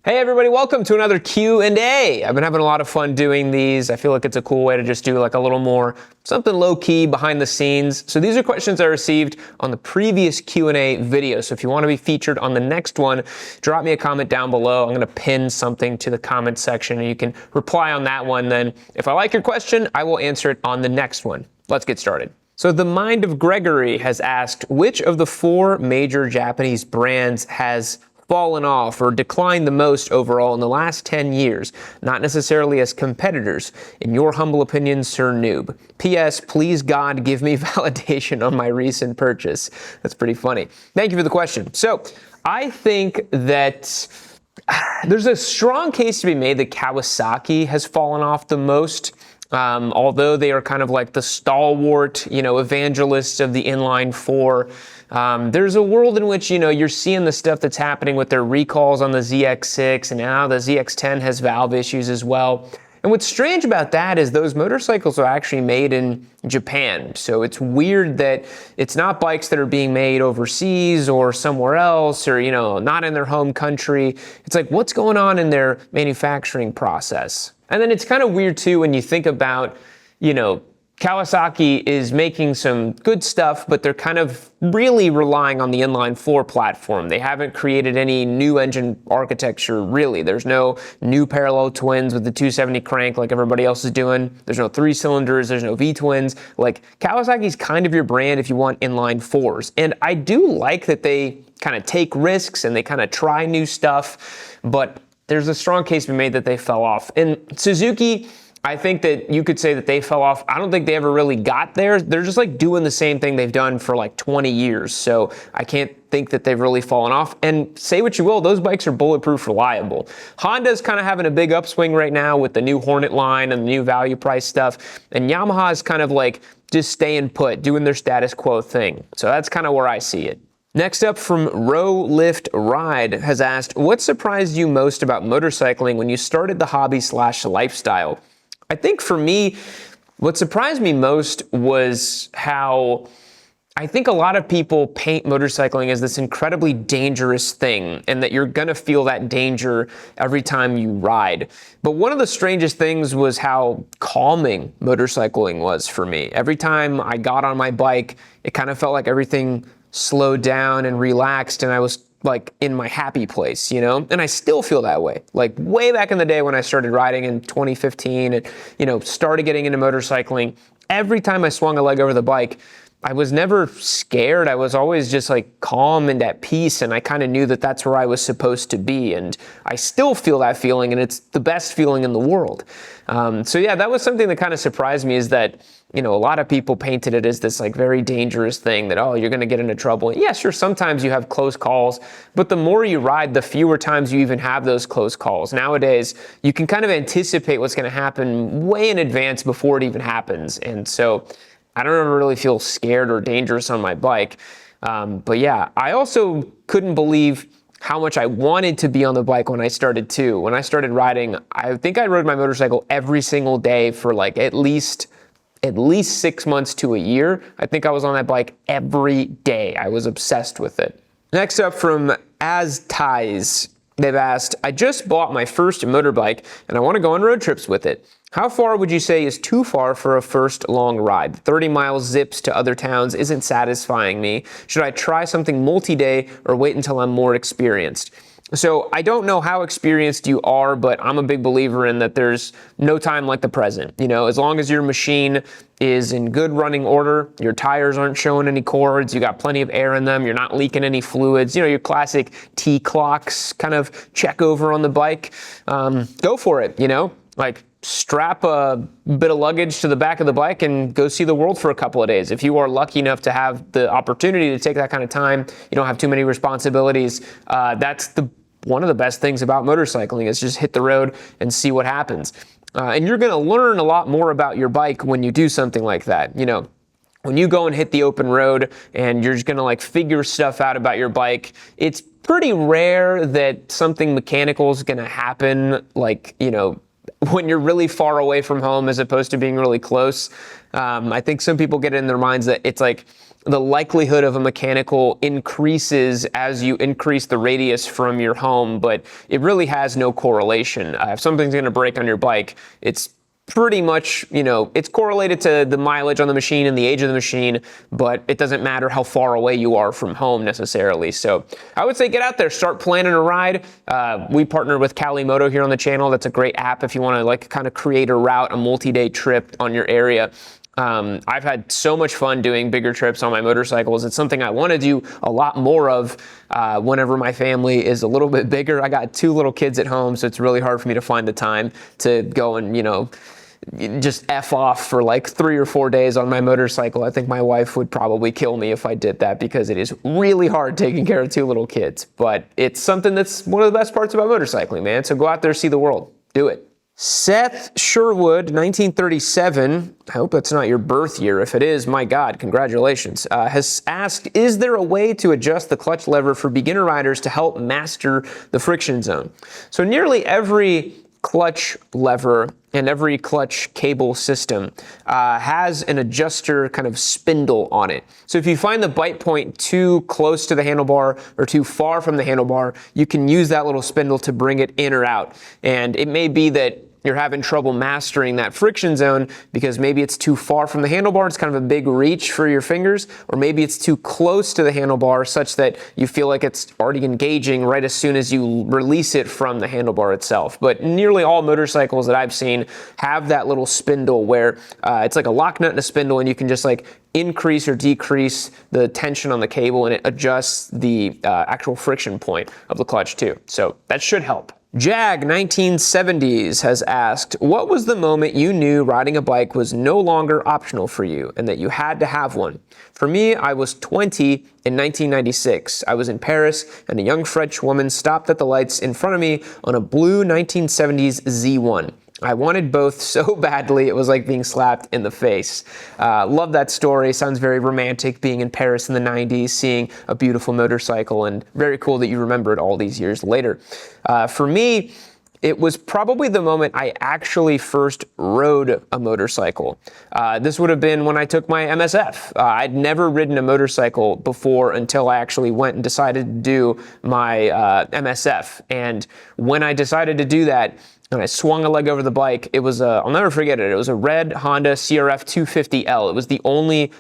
Hey everybody, welcome to another Q&A. I've been having a lot of fun doing these. I feel like it's a cool way to just do like a little more something low-key behind the scenes. So these are questions I received on the previous Q&A video. So if you want to be featured on the next one, drop me a comment down below. I'm going to pin something to the comment section and you can reply on that one. Then if I like your question, I will answer it on the next one. Let's get started. So the Mind of Gregory has asked, which of the 4 major Japanese brands has fallen off or declined the most overall in the last 10 years, not necessarily as competitors? In your humble opinion, Sir Noob. P.S. Please God give me validation on my recent purchase. That's pretty funny. Thank you for the question. So I think that there's a strong case to be made that Kawasaki has fallen off the most. Although they are kind of like the stalwart, evangelists of the inline 4. There's a world in which, you're seeing the stuff that's happening with their recalls on the ZX6, and now the ZX10 has valve issues as well. And what's strange about that is those motorcycles are actually made in Japan. So it's weird that it's not bikes that are being made overseas or somewhere else or, not in their home country. It's like, what's going on in their manufacturing process? And then it's kind of weird too when you think about, Kawasaki is making some good stuff, but they're kind of really relying on the inline 4 platform. They haven't created any new engine architecture, really. There's no new parallel twins with the 270 crank like everybody else is doing. There's no 3 cylinders. There's no V-twins. Like, Kawasaki's kind of your brand if you want inline 4s. And I do like that they kind of take risks and they kind of try new stuff, but there's a strong case to be made that they fell off. And Suzuki, I think that you could say that they fell off. I don't think they ever really got there. They're just like doing the same thing they've done for like 20 years. So I can't think that they've really fallen off. And say what you will, those bikes are bulletproof reliable. Honda's kind of having a big upswing right now with the new Hornet line and the new value price stuff. And Yamaha is kind of like just staying put, doing their status quo thing. So that's kind of where I see it. Next up from Row Lift Ride has asked, what surprised you most about motorcycling when you started the hobby/lifestyle? I think for me, what surprised me most was how I think a lot of people paint motorcycling as this incredibly dangerous thing and that you're going to feel that danger every time you ride. But one of the strangest things was how calming motorcycling was for me. Every time I got on my bike, it kind of felt like everything slowed down and relaxed and I was like in my happy place, and I still feel that way. Like way back in the day when I started riding in 2015 and, started getting into motorcycling, every time I swung a leg over the bike, I was never scared. I was always just like calm and at peace. And I kind of knew that that's where I was supposed to be. And I still feel that feeling and it's the best feeling in the world. So yeah, that was something that kind of surprised me is that, a lot of people painted it as this like very dangerous thing that, oh, you're going to get into trouble. And yeah, sure, sometimes you have close calls, but the more you ride, the fewer times you even have those close calls. Nowadays, you can kind of anticipate what's going to happen way in advance before it even happens. And so I don't ever really feel scared or dangerous on my bike. But yeah, I also couldn't believe how much I wanted to be on the bike when I started too. When I started riding, I think I rode my motorcycle every single day for like at least 6 months to a year. I think I was on that bike every day. I was obsessed with it. Next up from As Ties, they've asked, I just bought my first motorbike and I want to go on road trips with it. How far would you say is too far for a first long ride? 30 miles zips to other towns isn't satisfying me. Should I try something multi-day or wait until I'm more experienced? So I don't know how experienced you are, but I'm a big believer in that there's no time like the present. As long as your machine is in good running order, your tires aren't showing any cords, you got plenty of air in them, you're not leaking any fluids, your classic T-clocks kind of check over on the bike, go for it, like strap a bit of luggage to the back of the bike and go see the world for a couple of days. If you are lucky enough to have the opportunity to take that kind of time, you don't have too many responsibilities, that's one of the best things about motorcycling is just hit the road and see what happens. And you're going to learn a lot more about your bike when you do something like that. When you go and hit the open road and you're just going to like figure stuff out about your bike, it's pretty rare that something mechanical is going to happen like, when you're really far away from home as opposed to being really close. I think some people get it in their minds that it's like the likelihood of a mechanical increases as you increase the radius from your home, but it really has no correlation. If something's going to break on your bike, it's pretty much, it's correlated to the mileage on the machine and the age of the machine, but it doesn't matter how far away you are from home necessarily. So I would say get out there, start planning a ride. We partnered with Calimoto here on the channel. That's a great app if you want to kind of create a route, a multi-day trip on your area. I've had so much fun doing bigger trips on my motorcycles. It's something I want to do a lot more of whenever my family is a little bit bigger. I got 2 little kids at home, so it's really hard for me to find the time to go and, just F off for like 3 or 4 days on my motorcycle. I think my wife would probably kill me if I did that because it is really hard taking care of 2 little kids. But it's something that's one of the best parts about motorcycling, man. So go out there, see the world. Do it. Seth Sherwood, 1937, I hope that's not your birth year. If it is, my God, congratulations, has asked, is there a way to adjust the clutch lever for beginner riders to help master the friction zone? So nearly every clutch lever and every clutch cable system has an adjuster kind of spindle on it. So if you find the bite point too close to the handlebar or too far from the handlebar, you can use that little spindle to bring it in or out. And it may be that you're having trouble mastering that friction zone because maybe it's too far from the handlebar, it's kind of a big reach for your fingers, or maybe it's too close to the handlebar such that you feel like it's already engaging right as soon as you release it from the handlebar itself. But nearly all motorcycles that I've seen have that little spindle where it's like a lock nut and a spindle, and you can just like increase or decrease the tension on the cable, and it adjusts the actual friction point of the clutch too. So that should help. Jag 1970s has asked, what was the moment you knew riding a bike was no longer optional for you and that you had to have one? For me, I was 20 in 1996. I was in Paris and a young French woman stopped at the lights in front of me on a blue 1970s Z1. I wanted both so badly, it was like being slapped in the face. Love that story. Sounds very romantic, being in Paris in the 90s, seeing a beautiful motorcycle, and very cool that you remember it all these years later. For me, it was probably the moment I actually first rode a motorcycle. This would have been when I took my MSF. I'd never ridden a motorcycle before until I actually went and decided to do my MSF. And when I decided to do that, and I swung a leg over the bike, it was I'll never forget it. It was a red Honda CRF 250L. It was the only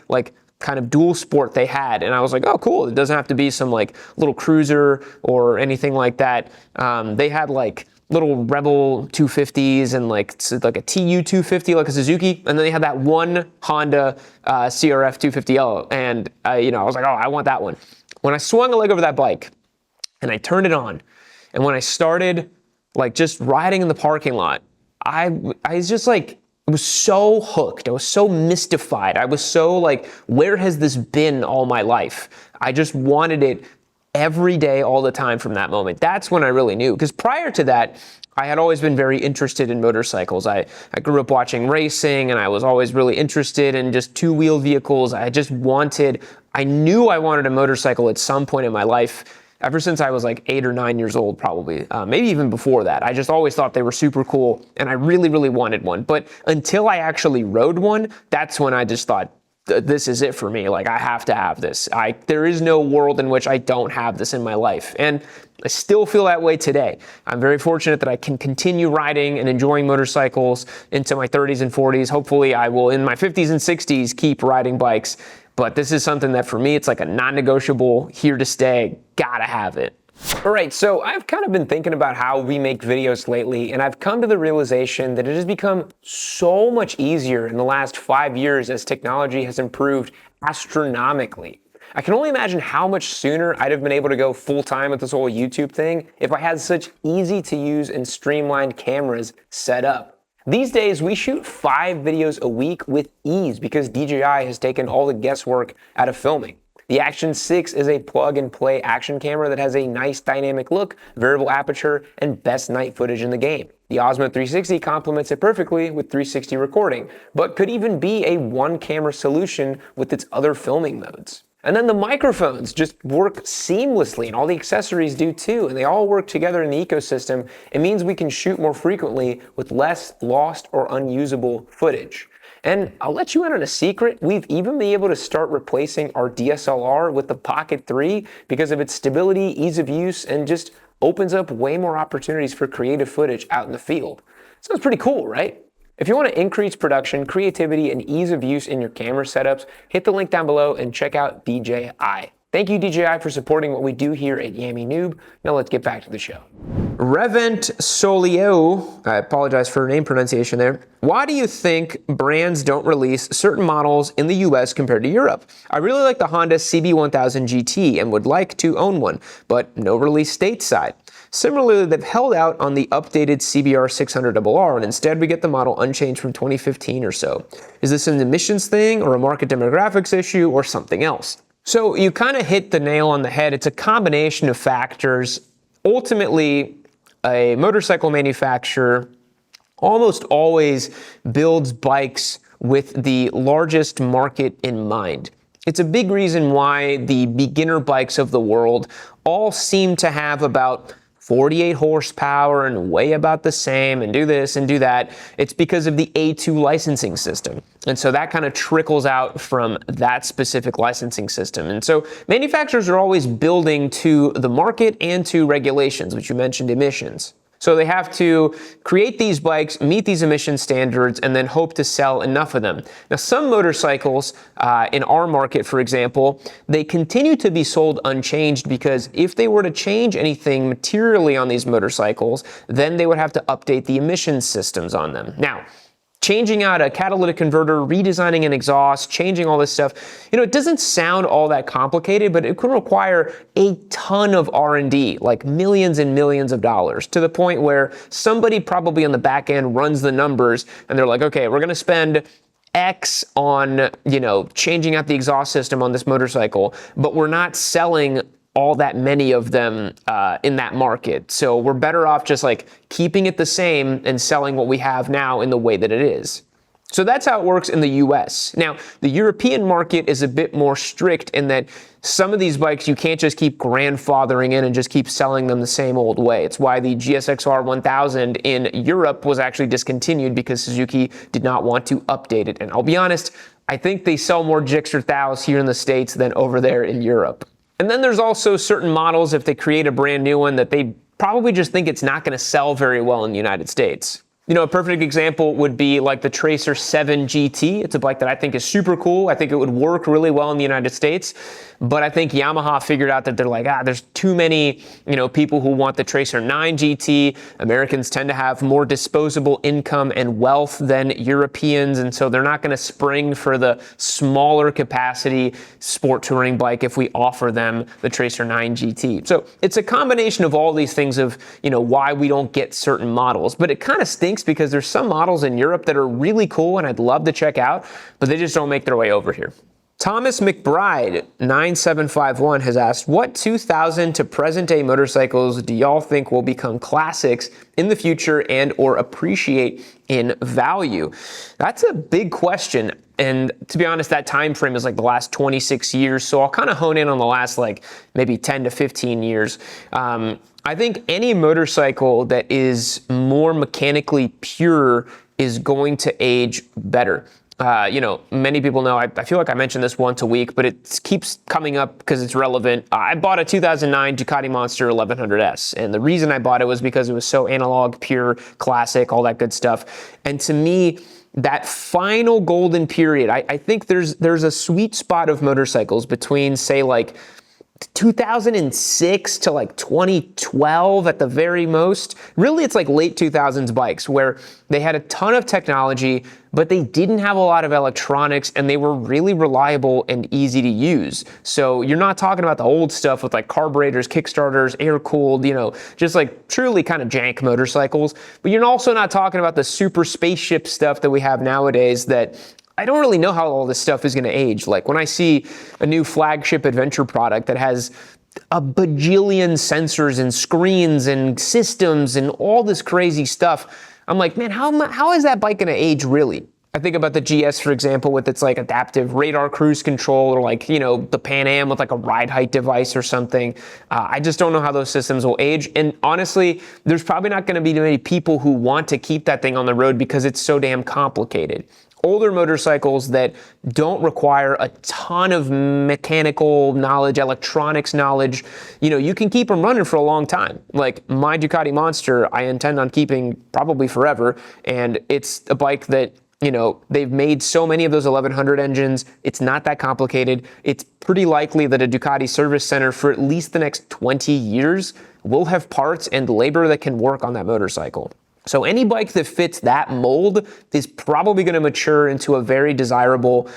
kind of dual sport they had. And I was like, oh, cool. It doesn't have to be some little cruiser or anything like that. They had little Rebel 250s and like a TU 250, like a Suzuki. And then they had that one Honda CRF 250L. And I was like, oh, I want that one. When I swung a leg over that bike and I turned it on, and when I started just riding in the parking lot, I was just I was so hooked. I was so mystified. I was so where has this been all my life? I just wanted it every day, all the time from that moment. That's when I really knew. Because prior to that, I had always been very interested in motorcycles. I grew up watching racing, and I was always really interested in just two-wheeled vehicles. I knew I wanted a motorcycle at some point in my life. Ever since I was 8 or 9 years old, probably, maybe even before that. I just always thought they were super cool, and I really, really wanted one. But until I actually rode one, that's when I just thought, this is it for me. I have to have this. There is no world in which I don't have this in my life. And I still feel that way today. I'm very fortunate that I can continue riding and enjoying motorcycles into my 30s and 40s. Hopefully I will, in my 50s and 60s, keep riding bikes. But this is something that for me, it's a non-negotiable, here to stay, gotta have it. All right, so I've kind of been thinking about how we make videos lately, and I've come to the realization that it has become so much easier in the last 5 years as technology has improved astronomically. I can only imagine how much sooner I'd have been able to go full-time with this whole YouTube thing if I had such easy-to-use and streamlined cameras set up. These days, we shoot 5 videos a week with ease because DJI has taken all the guesswork out of filming. The Action 6 is a plug-and-play action camera that has a nice dynamic look, variable aperture, and best night footage in the game. The Osmo 360 complements it perfectly with 360 recording, but could even be a one-camera solution with its other filming modes. And then the microphones just work seamlessly, and all the accessories do too, and they all work together in the ecosystem. It means we can shoot more frequently with less lost or unusable footage. And I'll let you in on a secret, we've even been able to start replacing our DSLR with the Pocket 3 because of its stability, ease of use, and just opens up way more opportunities for creative footage out in the field. Sounds pretty cool, right? If you want to increase production, creativity, and ease of use in your camera setups, hit the link down below and check out DJI. Thank you, DJI, for supporting what we do here at Yami Noob. Now let's get back to the show. Revent Solio, I apologize for name pronunciation there. Why do you think brands don't release certain models in the US compared to Europe? I really like the Honda CB1000 GT and would like to own one, but no release stateside. Similarly, they've held out on the updated CBR 600RR, and instead we get the model unchanged from 2015 or so. Is this an emissions thing or a market demographics issue or something else? So you kind of hit the nail on the head. It's a combination of factors. Ultimately, a motorcycle manufacturer almost always builds bikes with the largest market in mind. It's a big reason why the beginner bikes of the world all seem to have about 48 horsepower and weigh about the same and do this and do that. It's because of the A2 licensing system. And so that kind of trickles out from that specific licensing system. And so manufacturers are always building to the market and to regulations, which you mentioned, emissions. So they have to create these bikes, meet these emission standards, and then hope to sell enough of them. Now, some motorcycles in our market, for example, they continue to be sold unchanged because if they were to change anything materially on these motorcycles, then they would have to update the emission systems on them. Now, changing out a catalytic converter, redesigning an exhaust, changing all this stuff, it doesn't sound all that complicated, but it could require a ton of R&D, like millions and millions of dollars, to the point where somebody probably on the back end runs the numbers and they're like, okay, we're gonna spend X on, changing out the exhaust system on this motorcycle, but we're not selling all that many of them in that market. So we're better off just like keeping it the same and selling what we have now in the way that it is. So that's how it works in the US. Now, the European market is a bit more strict in that some of these bikes you can't just keep grandfathering in and just keep selling them the same old way. It's why the GSX-R 1000 in Europe was actually discontinued because Suzuki did not want to update it. And I'll be honest, I think they sell more Gixxer Thous here in the States than over there in Europe. And then there's also certain models, if they create a brand new one, that they probably just think it's not going to sell very well in the United States. A perfect example would be like the Tracer 7 GT. It's a bike that I think is super cool. I think it would work really well in the United States. But I think Yamaha figured out that they're like, there's too many, people who want the Tracer 9 GT. Americans tend to have more disposable income and wealth than Europeans. And so they're not going to spring for the smaller capacity sport touring bike if we offer them the Tracer 9 GT. So it's a combination of all these things of, why we don't get certain models. But it kind of stinks because there's some models in Europe that are really cool and I'd love to check out, but they just don't make their way over here. Thomas McBride 9751 has asked, what 2000 to present day motorcycles do y'all think will become classics in the future and or appreciate in value? That's a big question. And to be honest, that time frame is like the last 26 years. So I'll kind of hone in on the last maybe 10 to 15 years. I think any motorcycle that is more mechanically pure is going to age better. Many people know, I feel like I mention this once a week, but it keeps coming up because it's relevant. I bought a 2009 Ducati Monster 1100S, and the reason I bought it was because it was so analog, pure, classic, all that good stuff. And to me, that final golden period, I think there's a sweet spot of motorcycles between, say, 2006 to 2012 at the very most. Really, it's late 2000s bikes where they had a ton of technology, but they didn't have a lot of electronics and they were really reliable and easy to use. So you're not talking about the old stuff with carburetors, kickstarters, air-cooled, just truly kind of jank motorcycles. But you're also not talking about the super spaceship stuff that we have nowadays that I don't really know how all this stuff is going to age. When I see a new flagship adventure product that has a bajillion sensors and screens and systems and all this crazy stuff, I'm like, man, how is that bike going to age really? I think about the GS, for example, with its adaptive radar cruise control, or the Pan Am with a ride height device or something. I just don't know how those systems will age. And honestly, there's probably not going to be many people who want to keep that thing on the road because it's so damn complicated. older motorcycles that don't require a ton of mechanical knowledge, electronics knowledge, you can keep them running for a long time. Like my Ducati Monster, I intend on keeping probably forever, and it's a bike that they've made so many of those 1100 engines. It's not that complicated. It's pretty likely that a Ducati service center for at least the next 20 years will have parts and labor that can work on that motorcycle. So any bike that fits that mold is probably going to mature into a very desirable,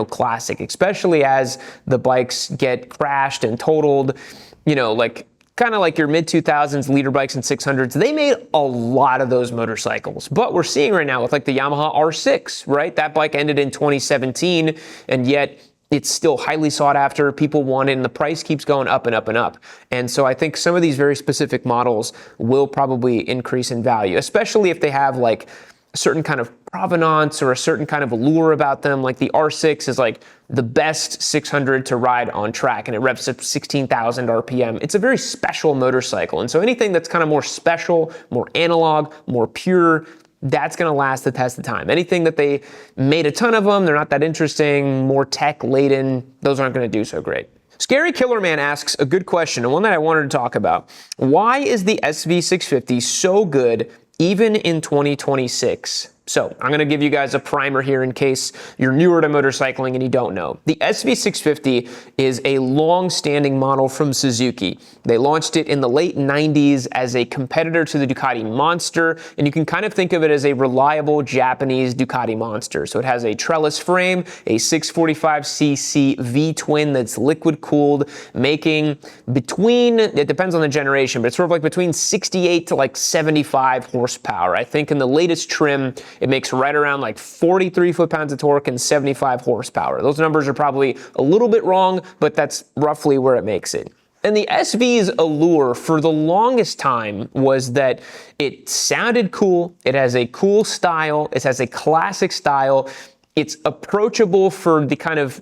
classic, especially as the bikes get crashed and totaled, kind of like your mid-2000s leader bikes and 600s. They made a lot of those motorcycles. But we're seeing right now with like the Yamaha R6, right? That bike ended in 2017, and yet it's still highly sought after. People want it, and the price keeps going up and up and up. And so I think some of these very specific models will probably increase in value, especially if they have like a certain kind of provenance or a certain kind of allure about them. Like the R6 is like the best 600 to ride on track, and it revs at 16,000 RPM. It's a very special motorcycle. And so anything that's kind of more special, more analog, more pure, that's going to last the test of time. Anything that they made a ton of them, they're not that interesting, more tech laden, those aren't going to do so great. Scary Killer Man asks a good question, and one that I wanted to talk about. Why is the SV650 so good even in 2026? So I'm going to give you guys a primer here in case you're newer to motorcycling and you don't know. The SV650 is a long-standing model from Suzuki. They launched it in the late 90s as a competitor to the Ducati Monster, and you can kind of think of it as a reliable Japanese Ducati Monster. So it has a trellis frame, a 645cc V-twin that's liquid-cooled, making between, it depends on the generation, but it's sort of like between 68 to like 75 horsepower. I think in the latest trim, it makes right around like 43 foot-pounds of torque and 75 horsepower. Those numbers are probably a little bit wrong, but that's roughly where it makes it. And the SV's allure for the longest time was that it sounded cool, it has a cool style, it has a classic style, it's approachable for the kind of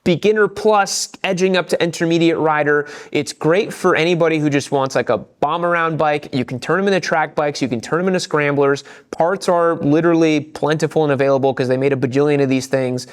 beginner plus edging up to intermediate rider. It's great for anybody who just wants like a bomb around bike. You can turn them into track bikes, you can turn them into scramblers. Parts are literally plentiful and available because they made a bajillion of these things.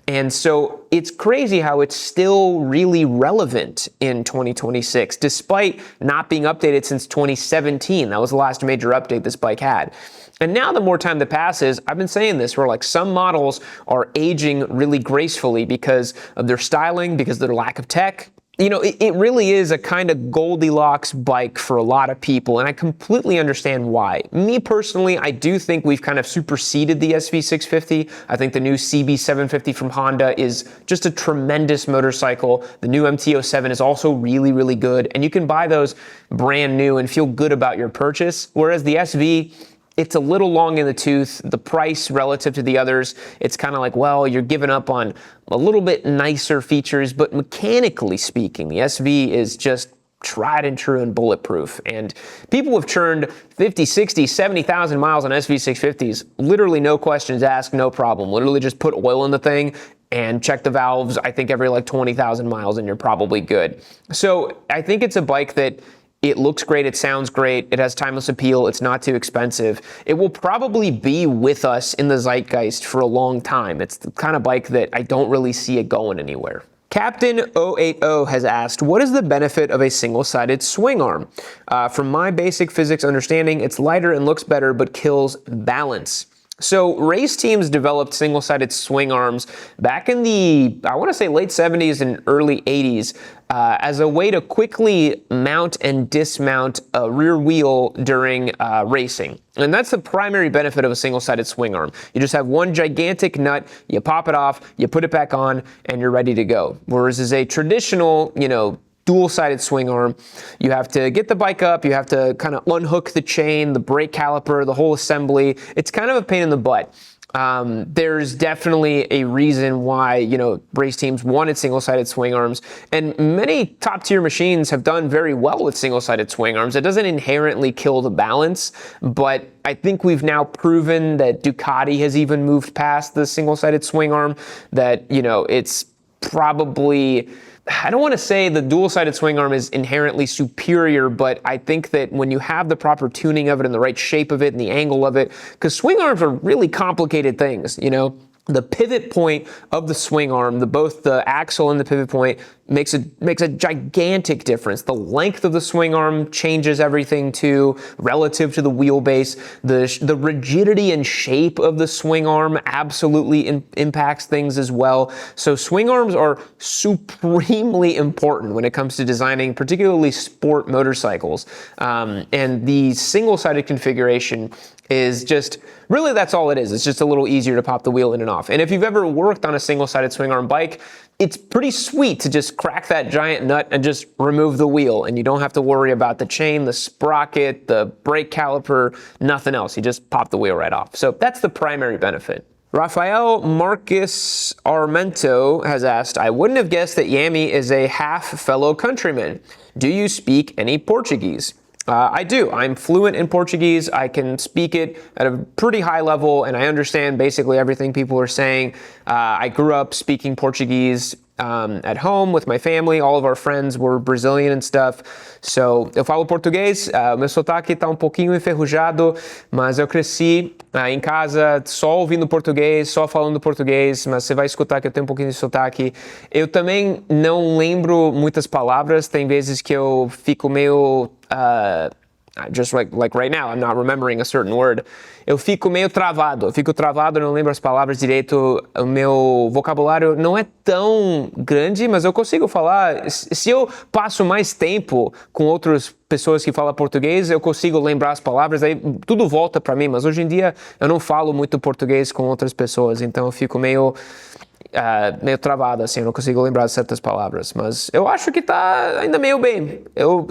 And so it's crazy how it's still really relevant in 2026, despite not being updated since 2017. That was the last major update this bike had. And now the more time that passes, I've been saying this, where like some models are aging really gracefully because of their styling, because of their lack of tech. It really is a kind of Goldilocks bike for a lot of people, and I completely understand why. Me personally, I do think we've kind of superseded the SV650. I think the new CB750 from Honda is just a tremendous motorcycle. The new MT-07 is also really, really good, and you can buy those brand new and feel good about your purchase, whereas the SV, it's a little long in the tooth. The price relative to the others, it's kind of like, well, you're giving up on a little bit nicer features, but mechanically speaking, the SV is just tried and true and bulletproof. And people have churned 50, 60, 70,000 miles on SV650s. Literally no questions asked, no problem. Literally just put oil in the thing and check the valves, I think every like 20,000 miles, and you're probably good. So I think it's a bike that it looks great, it sounds great, it has timeless appeal, it's not too expensive. It will probably be with us in the zeitgeist for a long time. It's the kind of bike that I don't really see it going anywhere. Captain 080 has asked, what is the benefit of a single-sided swing arm? From my basic physics understanding, it's lighter and looks better, but kills balance. So race teams developed single-sided swing arms back in the, I want to say, late 70s and early 80s as a way to quickly mount and dismount a rear wheel during racing. And that's the primary benefit of a single-sided swing arm. You just have one gigantic nut, you pop it off, you put it back on, and you're ready to go. Whereas as a traditional, dual-sided swing arm, you have to get the bike up, you have to kind of unhook the chain, the brake caliper, the whole assembly. It's kind of a pain in the butt. There's definitely a reason why, race teams wanted single-sided swing arms, and many top-tier machines have done very well with single-sided swing arms. It doesn't inherently kill the balance, but I think we've now proven that Ducati has even moved past the single-sided swing arm, that, it's probably, I don't want to say the dual-sided swing arm is inherently superior, but I think that when you have the proper tuning of it and the right shape of it and the angle of it, because swing arms are really complicated things, the pivot point of the swing arm, both the axle and the pivot point, makes a gigantic difference. The length of the swing arm changes everything too, relative to the wheelbase. The rigidity and shape of the swing arm absolutely impacts things as well. So swing arms are supremely important when it comes to designing, particularly sport motorcycles. And the single-sided configuration is just, really that's all it is. It's just a little easier to pop the wheel in and off. And if you've ever worked on a single-sided swing arm bike, it's pretty sweet to just crack that giant nut and just remove the wheel, and you don't have to worry about the chain, the sprocket, the brake caliper, nothing else. You just pop the wheel right off. So that's the primary benefit. Rafael Marcus Armento has asked, I wouldn't have guessed that Yami is a half fellow countryman. Do you speak any Portuguese? I do. I'm fluent in Portuguese. I can speak it at a pretty high level, and I understand basically everything people are saying. I grew up speaking Portuguese at home with my family. All of our friends were Brazilian and stuff. So eu falo português. Meu sotaque tá pouquinho enferrujado, mas eu cresci em casa só ouvindo português, só falando português, mas você vai escutar que eu tenho pouquinho de sotaque. Eu também não lembro muitas palavras. Tem vezes que eu fico meio... just like right now, I'm not remembering a certain word. Eu fico meio travado. Eu fico travado, não lembro as palavras direito. O meu vocabulário não é tão grande, mas eu consigo falar. Se eu passo mais tempo com outras pessoas que falam português, eu consigo lembrar as palavras, aí tudo volta para mim. Mas hoje em dia eu não falo muito português com outras pessoas, então eu fico meio travado, assim, eu não consigo lembrar de certas palavras, mas eu acho que tá ainda meio bem.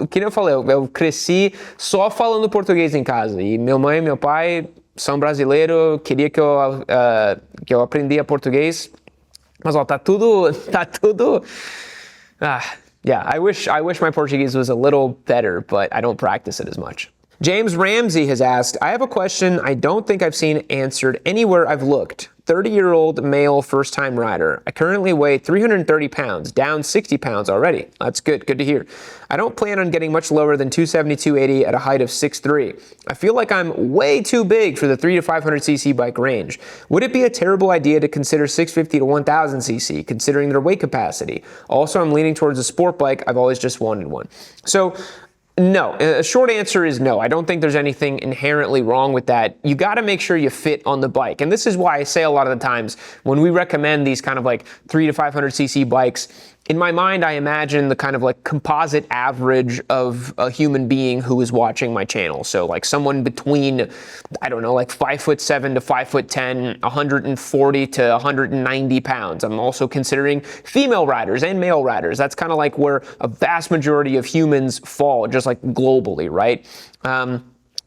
Que nem eu falei, eu cresci só falando português em casa, e minha mãe e meu pai são brasileiros, queria que eu aprendia português, mas ó, tá tudo, yeah, I wish my Portuguese was a little better, but I don't practice it as much. James Ramsey has asked, I have a question I don't think I've seen answered anywhere I've looked. 30-year-old male first-time rider. I currently weigh 330 pounds, down 60 pounds already. That's good to hear. I don't plan on getting much lower than 270, 280 at a height of 6'3". I feel like I'm way too big for the 300 to 500 cc bike range. Would it be a terrible idea to consider 650 to 1000 cc, considering their weight capacity? Also, I'm leaning towards a sport bike. I've always just wanted one. So, no, a short answer is no. I don't think there's anything inherently wrong with that. You got to make sure you fit on the bike. And this is why I say a lot of the times when we recommend these kind of like 300 to 500 cc bikes, in my mind, I imagine the kind of like composite average of a human being who is watching my channel. So like someone between, I don't know, like 5'7" to 5'10", 140 to 190 pounds. I'm also considering female riders and male riders. That's kind of like where a vast majority of humans fall, just like globally, right?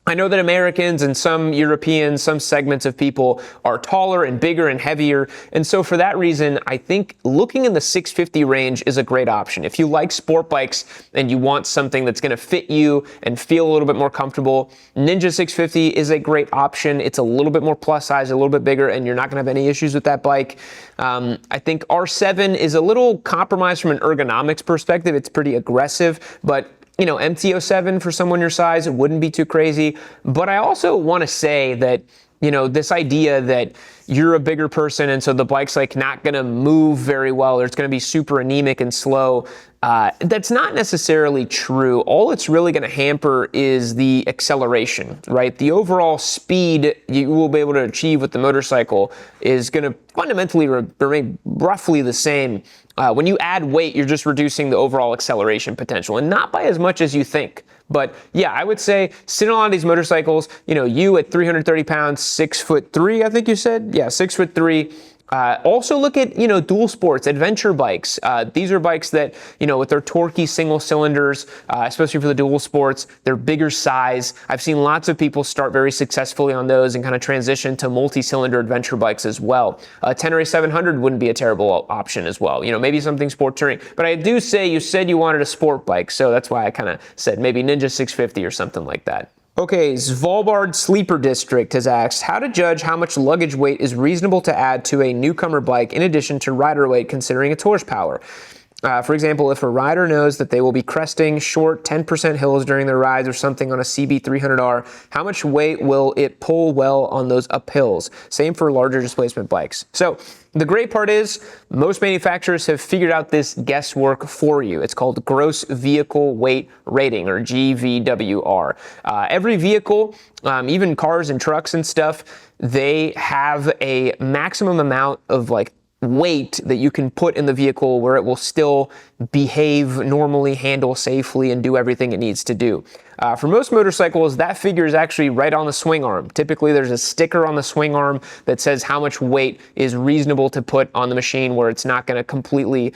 I know that Americans and some Europeans, some segments of people are taller and bigger and heavier. And so for that reason, I think looking in the 650 range is a great option. If you like sport bikes and you want something that's going to fit you and feel a little bit more comfortable, Ninja 650 is a great option. It's a little bit more plus size, a little bit bigger, and you're not going to have any issues with that bike. I think R7 is a little compromised from an ergonomics perspective. It's pretty aggressive, but you know, MT-07 for someone your size, it wouldn't be too crazy. But I also want to say that, you know, this idea that you're a bigger person and so the bike's like not going to move very well, or it's going to be super anemic and slow, that's not necessarily true. All it's really going to hamper is the acceleration, right? The overall speed you will be able to achieve with the motorcycle is going to fundamentally remain roughly the same. When you add weight, you're just reducing the overall acceleration potential, and not by as much as you think. But yeah, I would say sitting on these motorcycles, you know, you at 330 pounds, 6'3", I think you said? Yeah, 6'3". Also look at, you know, dual sports, adventure bikes. These are bikes that, you know, with their torquey single cylinders, especially for the dual sports, they're bigger size. I've seen lots of people start very successfully on those and kind of transition to multi-cylinder adventure bikes as well. Tenere 700 wouldn't be a terrible option as well. You know, maybe something sport touring. But I do say you said you wanted a sport bike, so that's why I kind of said maybe Ninja 650 or something like that. Okay, Svalbard Sleeper District has asked how to judge how much luggage weight is reasonable to add to a newcomer bike in addition to rider weight considering its horsepower. For example, if a rider knows that they will be cresting short 10% hills during their rides or something on a CB300R, how much weight will it pull well on those uphills? Same for larger displacement bikes. So the great part is most manufacturers have figured out this guesswork for you. It's called gross vehicle weight rating, or GVWR. Every vehicle, even cars and trucks and stuff, they have a maximum amount of like weight that you can put in the vehicle where it will still behave normally, handle safely, and do everything it needs to do. For most motorcycles, that figure is actually right on the swing arm. Typically, there's a sticker on the swing arm that says how much weight is reasonable to put on the machine where it's not going to completely,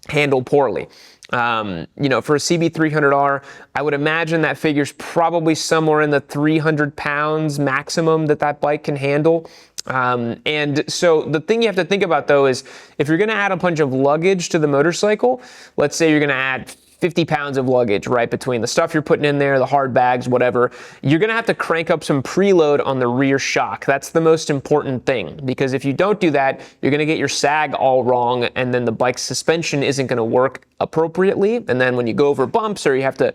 handle poorly. For a CB300R, I would imagine that figure's probably somewhere in the 300 pounds maximum that bike can handle. And so the thing you have to think about though is if you're going to add a bunch of luggage to the motorcycle, let's say you're going to add 50 pounds of luggage, right, between the stuff you're putting in there, the hard bags, whatever, you're going to have to crank up some preload on the rear shock. That's the most important thing, because if you don't do that, you're going to get your sag all wrong, and then the bike's suspension isn't going to work appropriately. And then when you go over bumps or you have to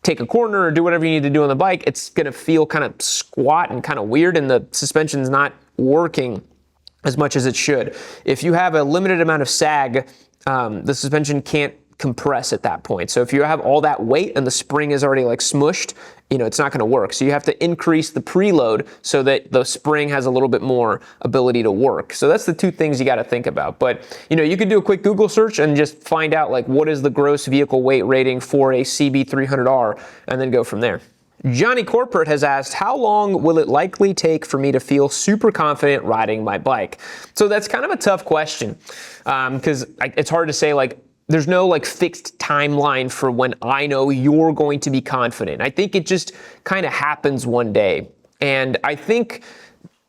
take a corner or do whatever you need to do on the bike, it's going to feel kind of squat and kind of weird, and the suspension's not working as much as it should. If you have a limited amount of sag, the suspension can't compress at that point. So if you have all that weight and the spring is already like smushed, it's not going to work. So you have to increase the preload so that the spring has a little bit more ability to work. So that's the two things you got to think about. But you could do a quick Google search and just find out like what is the gross vehicle weight rating for a CB300R and then go from there. Johnny Corporate has asked, how long will it likely take for me to feel super confident riding my bike? So that's kind of a tough question because it's hard to say, like, there's no like fixed timeline for when I know you're going to be confident. I think it just kind of happens one day. And I think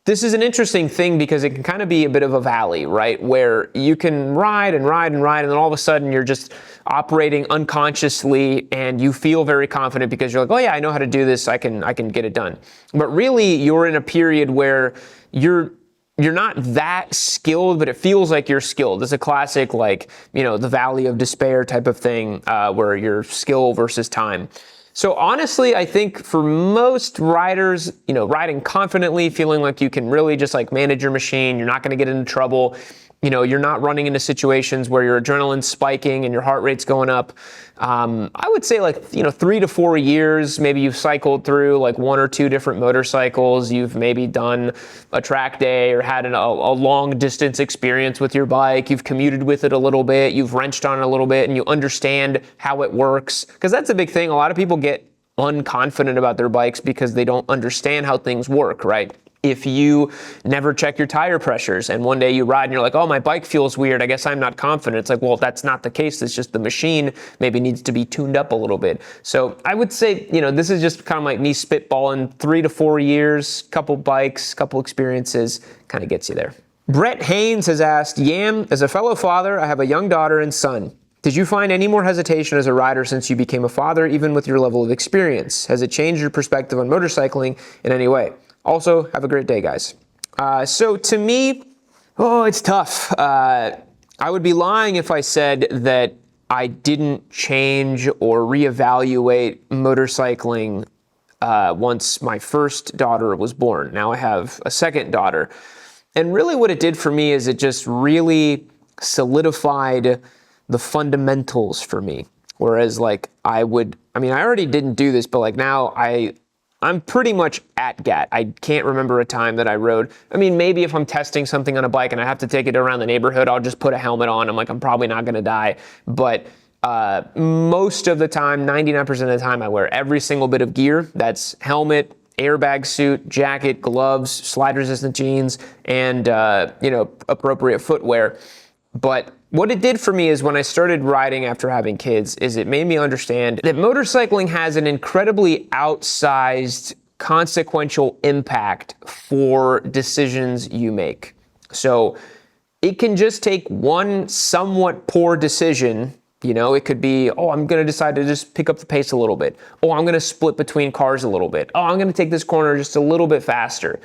this is an interesting thing because it can kind of be a bit of a valley, right? Where you can ride and ride and ride, and then all of a sudden you're just operating unconsciously and you feel very confident because you're like, oh yeah, I know how to do this. I can get it done. But really you're in a period where you're not that skilled, but it feels like you're skilled. It's a classic, like, the valley of despair type of thing where you're skill versus time. So honestly, I think for most riders, riding confidently, feeling like you can really just like manage your machine, you're not going to get into trouble. You're not running into situations where your adrenaline's spiking and your heart rate's going up. I would say like, 3 to 4 years, maybe you've cycled through like 1 or 2 different motorcycles. You've maybe done a track day or had a long distance experience with your bike. You've commuted with it a little bit. You've wrenched on it a little bit and you understand how it works. Because that's a big thing. A lot of people get unconfident about their bikes because they don't understand how things work, right? If you never check your tire pressures and one day you ride and you're like, oh, my bike feels weird, I guess I'm not confident. It's like, well, that's not the case. It's just the machine maybe needs to be tuned up a little bit. So I would say, this is just kind of like me spitballing. 3 to 4 years, couple bikes, couple experiences, kind of gets you there. Brett Haynes has asked, Yam, as a fellow father, I have a young daughter and son. Did you find any more hesitation as a rider since you became a father, even with your level of experience? Has it changed your perspective on motorcycling in any way? Also, have a great day, guys. So to me, it's tough. I would be lying if I said that I didn't change or reevaluate motorcycling once my first daughter was born. Now I have a second daughter. And really what it did for me is it just really solidified the fundamentals for me. Whereas like I already didn't do this, but like now I'm pretty much at GAT. I can't remember a time that I rode. Maybe if I'm testing something on a bike and I have to take it around the neighborhood, I'll just put a helmet on. I'm probably not going to die. But most of the time, 99% of the time, I wear every single bit of gear. That's helmet, airbag suit, jacket, gloves, slide-resistant jeans, and appropriate footwear. But what it did for me is when I started riding after having kids is it made me understand that motorcycling has an incredibly outsized consequential impact for decisions you make. So it can just take one somewhat poor decision. It could be, I'm going to decide to just pick up the pace a little bit. I'm going to split between cars a little bit. I'm going to take this corner just a little bit faster.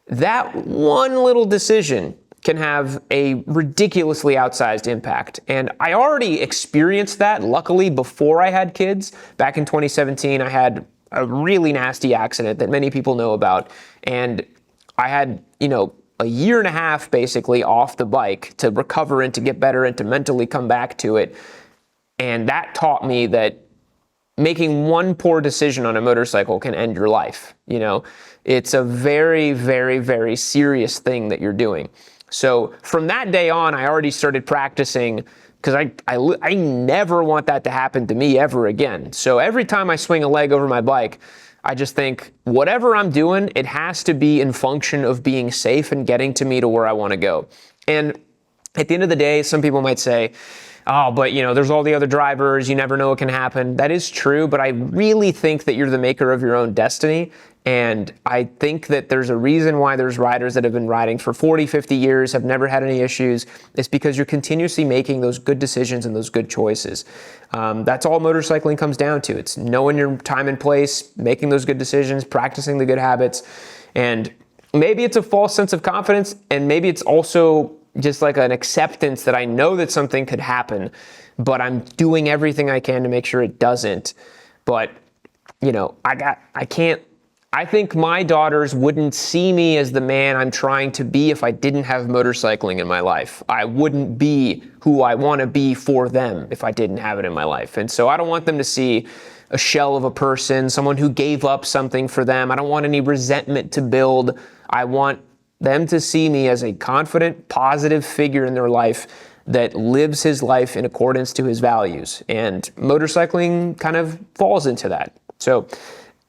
That one little decision can have a ridiculously outsized impact. And I already experienced that, luckily, before I had kids. Back in 2017, I had a really nasty accident that many people know about. And I had, a year and a half basically off the bike to recover and to get better and to mentally come back to it. And that taught me that making one poor decision on a motorcycle can end your life. It's a very, very, very serious thing that you're doing. So from that day on, I already started practicing, because I never want that to happen to me ever again. So every time I swing a leg over my bike, I just think whatever I'm doing, it has to be in function of being safe and getting to me to where I want to go. And at the end of the day, some people might say, oh, but there's all the other drivers, you never know what can happen. That is true, but I really think that you're the maker of your own destiny. And I think that there's a reason why there's riders that have been riding for 40, 50 years, have never had any issues. It's because you're continuously making those good decisions and those good choices. That's all motorcycling comes down to. It's knowing your time and place, making those good decisions, practicing the good habits. And maybe it's a false sense of confidence, and maybe it's also just like an acceptance that I know that something could happen, but I'm doing everything I can to make sure it doesn't. But, I think my daughters wouldn't see me as the man I'm trying to be if I didn't have motorcycling in my life. I wouldn't be who I want to be for them if I didn't have it in my life. And so I don't want them to see a shell of a person, someone who gave up something for them. I don't want any resentment to build. I want them to see me as a confident, positive figure in their life that lives his life in accordance to his values. And motorcycling kind of falls into that. So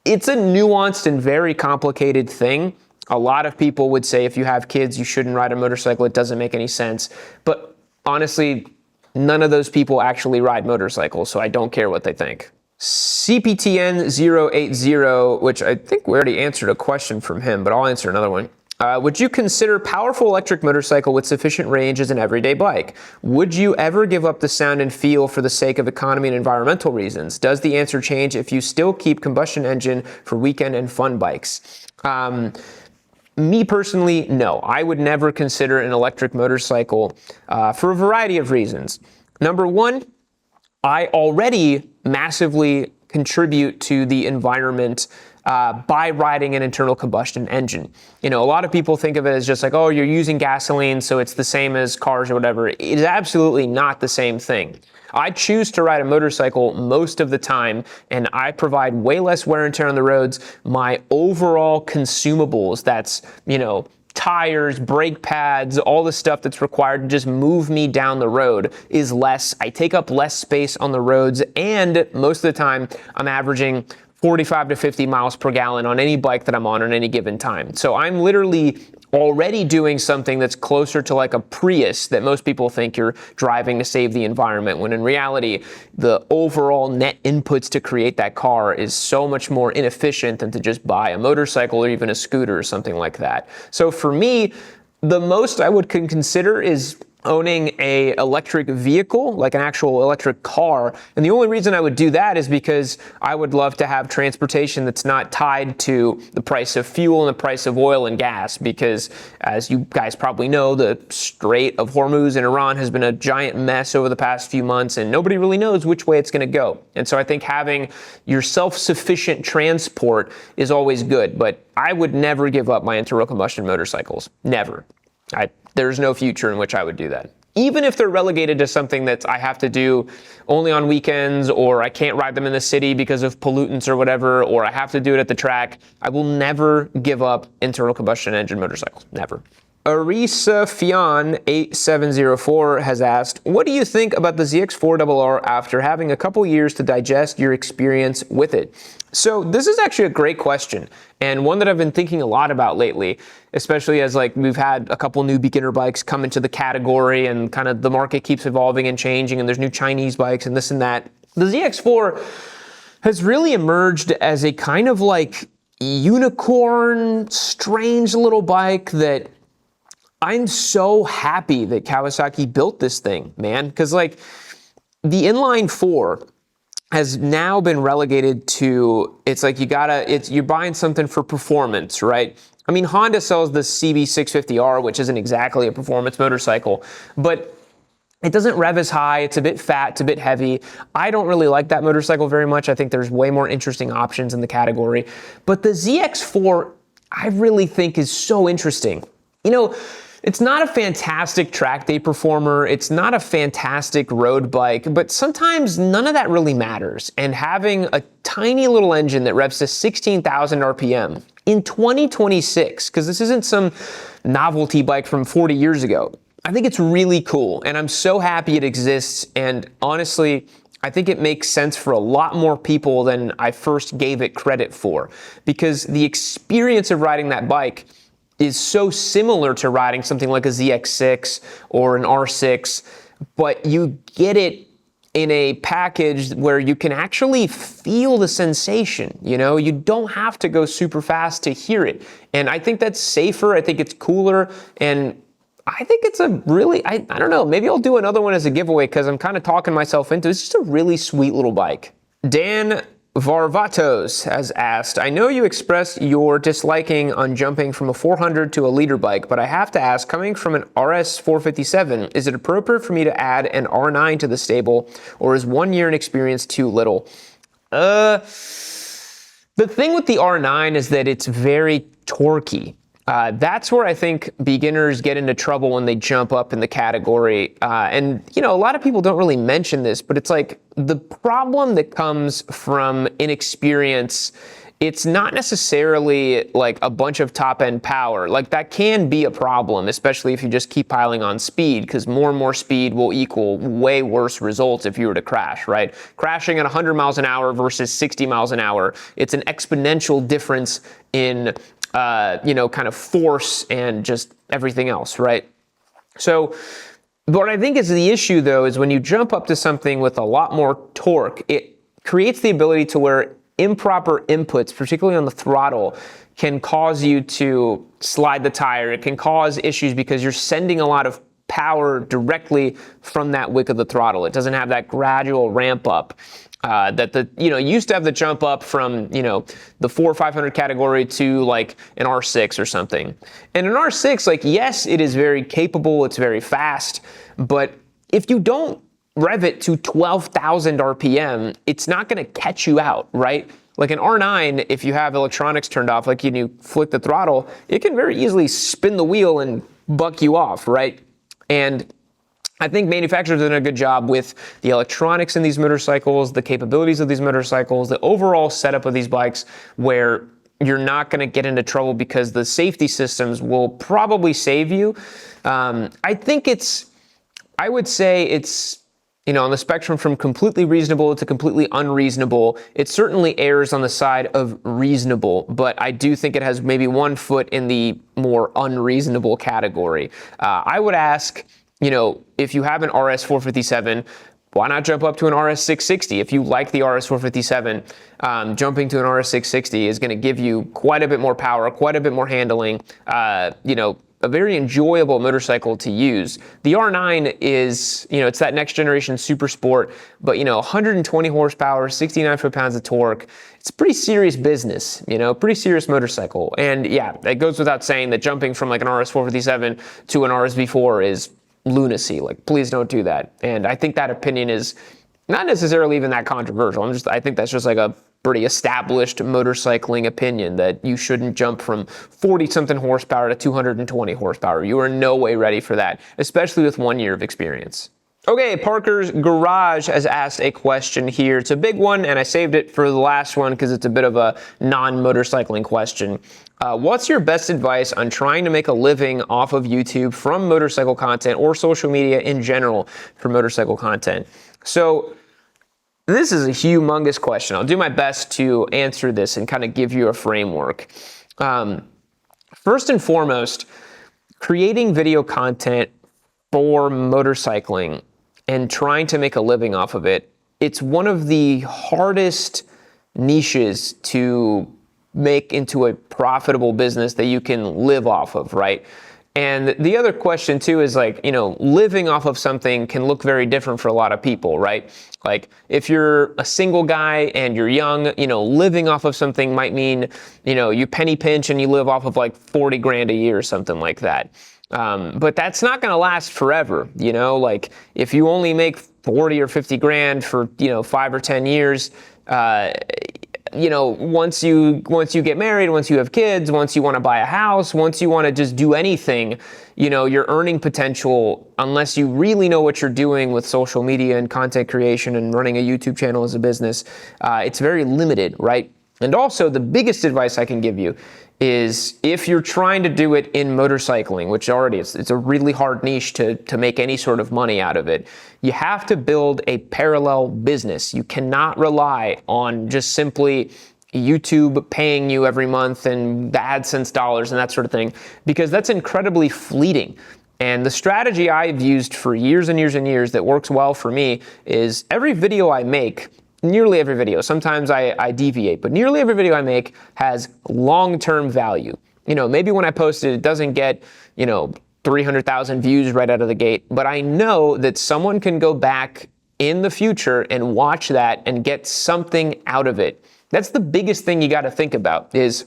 it's a nuanced and very complicated thing. A lot of people would say if you have kids, you shouldn't ride a motorcycle. It doesn't make any sense. But honestly, none of those people actually ride motorcycles, so I don't care what they think. CPTN080, which I think we already answered a question from him, but I'll answer another one. Would you consider powerful electric motorcycle with sufficient range as an everyday bike? Would you ever give up the sound and feel for the sake of economy and environmental reasons? Does the answer change if you still keep combustion engine for weekend and fun bikes? Me personally, no. I would never consider an electric motorcycle for a variety of reasons. Number one, I already massively contribute to the environment by riding an internal combustion engine. A lot of people think of it as just like, oh, you're using gasoline, so it's the same as cars or whatever. It is absolutely not the same thing. I choose to ride a motorcycle most of the time, and I provide way less wear and tear on the roads. My overall consumables, that's, tires, brake pads, all the stuff that's required to just move me down the road is less. I take up less space on the roads, and most of the time I'm averaging 45 to 50 miles per gallon on any bike that I'm on any given time. So I'm literally already doing something that's closer to like a Prius that most people think you're driving to save the environment, when in reality, the overall net inputs to create that car is so much more inefficient than to just buy a motorcycle or even a scooter or something like that. So for me, the most I would consider is owning a electric vehicle, like an actual electric car. And the only reason I would do that is because I would love to have transportation that's not tied to the price of fuel and the price of oil and gas, because as you guys probably know, the Strait of Hormuz in Iran has been a giant mess over the past few months, and nobody really knows which way it's going to go. And so I think having your self-sufficient transport is always good, but I would never give up my internal combustion motorcycles. Never. There's no future in which I would do that. Even if they're relegated to something that I have to do only on weekends, or I can't ride them in the city because of pollutants or whatever, or I have to do it at the track, I will never give up internal combustion engine motorcycles. Never. Arisa Fion 8704 has asked, what do you think about the ZX4RR after having a couple years to digest your experience with it? So this is actually a great question, and one that I've been thinking a lot about lately, especially as we've had a couple new beginner bikes come into the category, and kind of the market keeps evolving and changing, and there's new Chinese bikes and this and that. The ZX4 has really emerged as a kind of unicorn, strange little bike that I'm so happy that Kawasaki built this thing, man, because the inline 4 has now been relegated to, it's you're buying something for performance, right? I mean, Honda sells the CB650R, which isn't exactly a performance motorcycle, but it doesn't rev as high. It's a bit fat, it's a bit heavy. I don't really like that motorcycle very much. I think there's way more interesting options in the category. But the ZX4, I really think is so interesting. You know, it's not a fantastic track day performer. It's not a fantastic road bike, but sometimes none of that really matters. And having a tiny little engine that revs to 16,000 RPM in 2026, because this isn't some novelty bike from 40 years ago, I think it's really cool. And I'm so happy it exists. And honestly, I think it makes sense for a lot more people than I first gave it credit for, because the experience of riding that bike is so similar to riding something like a ZX6 or an R6, but you get it in a package where you can actually feel the sensation. You know, you don't have to go super fast to hear it. And I think that's safer. I think it's cooler. And I think it's a really, I don't know, maybe I'll do another one as a giveaway because I'm kind of talking myself into it. It's just a really sweet little bike. Dan Varvatos has asked, I know you expressed your disliking on jumping from a 400 to a leader bike, but I have to ask, coming from an RS 457, is it appropriate for me to add an R9 to the stable, or is 1 year in experience too little? The thing with the R9 is that it's very torquey. That's where I think beginners get into trouble when they jump up in the category. And, you know, a lot of people don't really mention this, but it's like the problem that comes from inexperience, it's not necessarily like a bunch of top-end power. Like that can be a problem, especially if you just keep piling on speed, because more and more speed will equal way worse results if you were to crash, right? Crashing at 100 miles an hour versus 60 miles an hour, it's an exponential difference in you know, kind of force and just everything else, right? So what I think is the issue, though, is when you jump up to something with a lot more torque, it creates the ability to where improper inputs, particularly on the throttle, can cause you to slide the tire. It can cause issues because you're sending a lot of power directly from that wick of the throttle. It doesn't have that gradual ramp up. That used to have the jump up from, you know, the 400 or 500 category to like an R6 or something. And an R6, like, yes, it is very capable, it's very fast, but if you don't rev it to 12,000 RPM, it's not going to catch you out, right? Like an R9, if you have electronics turned off, like you flick the throttle, it can very easily spin the wheel and buck you off, right? And I think manufacturers have done a good job with the electronics in these motorcycles, the capabilities of these motorcycles, the overall setup of these bikes, where you're not going to get into trouble because the safety systems will probably save you. I would say it's, you know, on the spectrum from completely reasonable to completely unreasonable. It certainly errs on the side of reasonable, but I do think it has maybe 1 foot in the more unreasonable category. I would ask, you know, if you have an RS 457, why not jump up to an RS 660? If you like the RS 457, jumping to an RS 660 is going to give you quite a bit more power, quite a bit more handling, you know, a very enjoyable motorcycle to use. The R9 is, you know, it's that next generation super sport, but, you know, 120 horsepower, 69 foot-pounds of torque. It's pretty serious business, you know, pretty serious motorcycle. And yeah, it goes without saying that jumping from like an RS 457 to an RS V4 is lunacy. Like, please don't do that. And I think that opinion is not necessarily even that controversial. I think that's just like a pretty established motorcycling opinion that you shouldn't jump from 40-something horsepower to 220 horsepower. You are in no way ready for that, especially with 1 year of experience. Okay, Parker's Garage has asked a question here. It's a big one, and I saved it for the last one because it's a bit of a non-motorcycling question. What's your best advice on trying to make a living off of YouTube from motorcycle content or social media in general for motorcycle content? So this is a humongous question. I'll do my best to answer this and kind of give you a framework. First and foremost, creating video content for motorcycling and trying to make a living off of it, it's one of the hardest niches to make into a profitable business that you can live off of, right? And the other question too is like, living off of something can look very different for a lot of people, right? Like if you're a single guy and you're young, living off of something might mean, you penny pinch and you live off of like 40 grand a year or something like that. But that's not going to last forever, like if you only make 40 or 50 grand for, 5 or 10 years, once you get married, once you have kids, once you want to buy a house, once you want to just do anything, your earning potential, unless you really know what you're doing with social media and content creation and running a YouTube channel as a business, it's very limited, right? And also the biggest advice I can give you is if you're trying to do it in motorcycling, which already it's a really hard niche to make any sort of money out of it, you have to build a parallel business. You cannot rely on just simply YouTube paying you every month and the AdSense dollars and that sort of thing, because that's incredibly fleeting. And the strategy I've used for years and years and years that works well for me is every video I make, nearly every video, sometimes I deviate, but nearly every video I make has long-term value. Maybe when I post it, it doesn't get, 300,000 views right out of the gate, but I know that someone can go back in the future and watch that and get something out of it. That's the biggest thing you got to think about is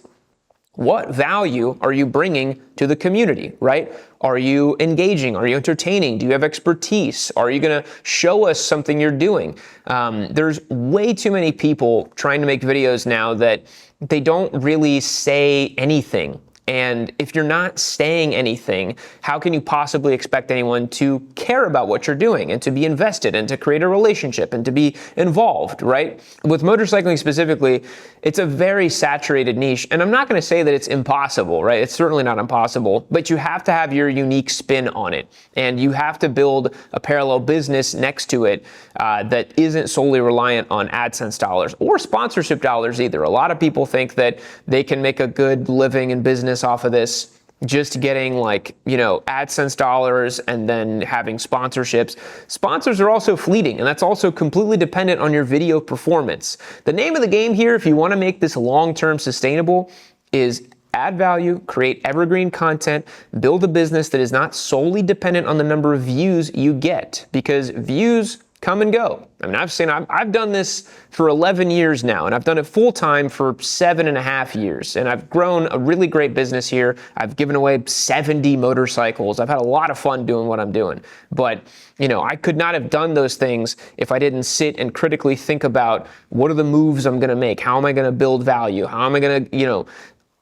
what value are you bringing to the community, right? Are you engaging? Are you entertaining? Do you have expertise? Are you going to show us something you're doing? There's way too many people trying to make videos now that they don't really say anything. And if you're not saying anything, how can you possibly expect anyone to care about what you're doing and to be invested and to create a relationship and to be involved, right? With motorcycling specifically, it's a very saturated niche. And I'm not going to say that it's impossible, right? It's certainly not impossible, but you have to have your unique spin on it. And you have to build a parallel business next to it that isn't solely reliant on AdSense dollars or sponsorship dollars either. A lot of people think that they can make a good living in business off of this just getting AdSense dollars and then having sponsorships. Sponsors are also fleeting, and that's also completely dependent on your video performance. The name of the game here, if you want to make this long-term sustainable, is add value, create evergreen content, build a business that is not solely dependent on the number of views you get, because views come and go. I mean, I've done this for 11 years now, and I've done it full time for 7.5 years, and I've grown a really great business here. I've given away 70 motorcycles. I've had a lot of fun doing what I'm doing, but I could not have done those things if I didn't sit and critically think about what are the moves I'm going to make? How am I going to build value? How am I going to,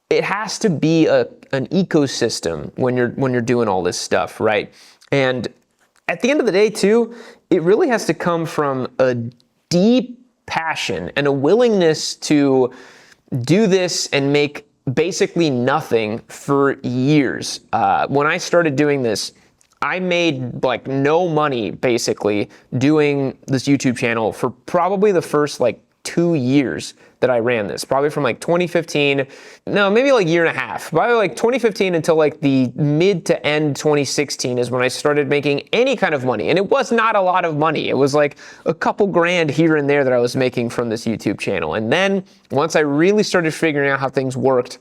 it has to be an ecosystem when you're doing all this stuff, right? And at the end of the day, too, it really has to come from a deep passion and a willingness to do this and make basically nothing for years. When I started doing this, I made no money basically doing this YouTube channel for probably the first 2 years that I ran this, probably from 2015, no, maybe a year and a half, probably 2015 until the mid to end 2016 is when I started making any kind of money. And it was not a lot of money. It was a couple grand here and there that I was making from this YouTube channel. And then once I really started figuring out how things worked,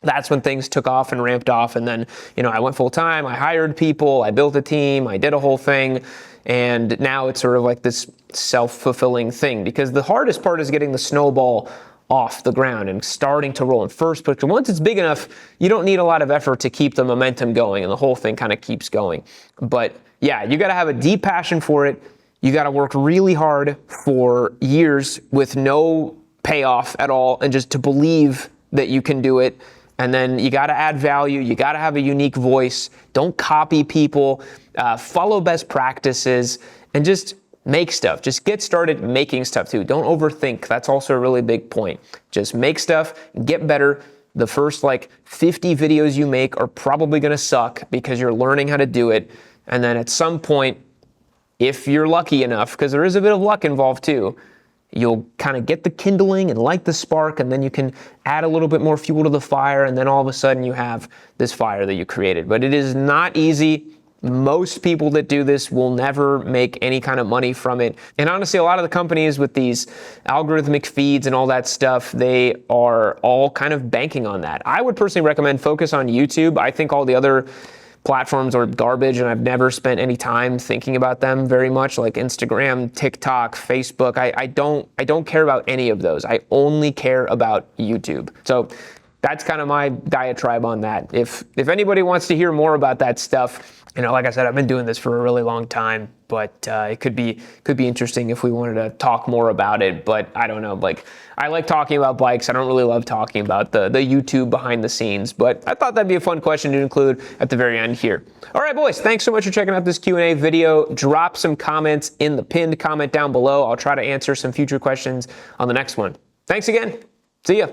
that's when things took off and ramped off. And then, I went full time, I hired people, I built a team, I did a whole thing. And now it's sort of this self-fulfilling thing, because the hardest part is getting the snowball off the ground and starting to roll in first. But once it's big enough, you don't need a lot of effort to keep the momentum going, and the whole thing kind of keeps going. But yeah, you got to have a deep passion for it. You got to work really hard for years with no payoff at all, and just to believe that you can do it. And then you got to add value. You got to have a unique voice. Don't copy people. Follow best practices and just make stuff. Just get started making stuff too. Don't overthink. That's also a really big point. Just make stuff, get better. The first 50 videos you make are probably going to suck because you're learning how to do it. And then at some point, if you're lucky enough, because there is a bit of luck involved too, you'll kind of get the kindling and light the spark, and then you can add a little bit more fuel to the fire, and then all of a sudden you have this fire that you created. But it is not easy. Most people that do this will never make any kind of money from it. And honestly, a lot of the companies with these algorithmic feeds and all that stuff, they are all kind of banking on that. I would personally recommend focus on YouTube. I think all the other platforms are garbage and I've never spent any time thinking about them very much, like Instagram, TikTok, Facebook. I don't care about any of those. I only care about YouTube. So that's kind of my diatribe on that. If anybody wants to hear more about that stuff, like I said, I've been doing this for a really long time, but it could be interesting if we wanted to talk more about it. But I don't know, like I like talking about bikes. I don't really love talking about the YouTube behind the scenes, but I thought that'd be a fun question to include at the very end here. All right, boys, thanks so much for checking out this Q&A video. Drop some comments in the pinned comment down below. I'll try to answer some future questions on the next one. Thanks again. See ya.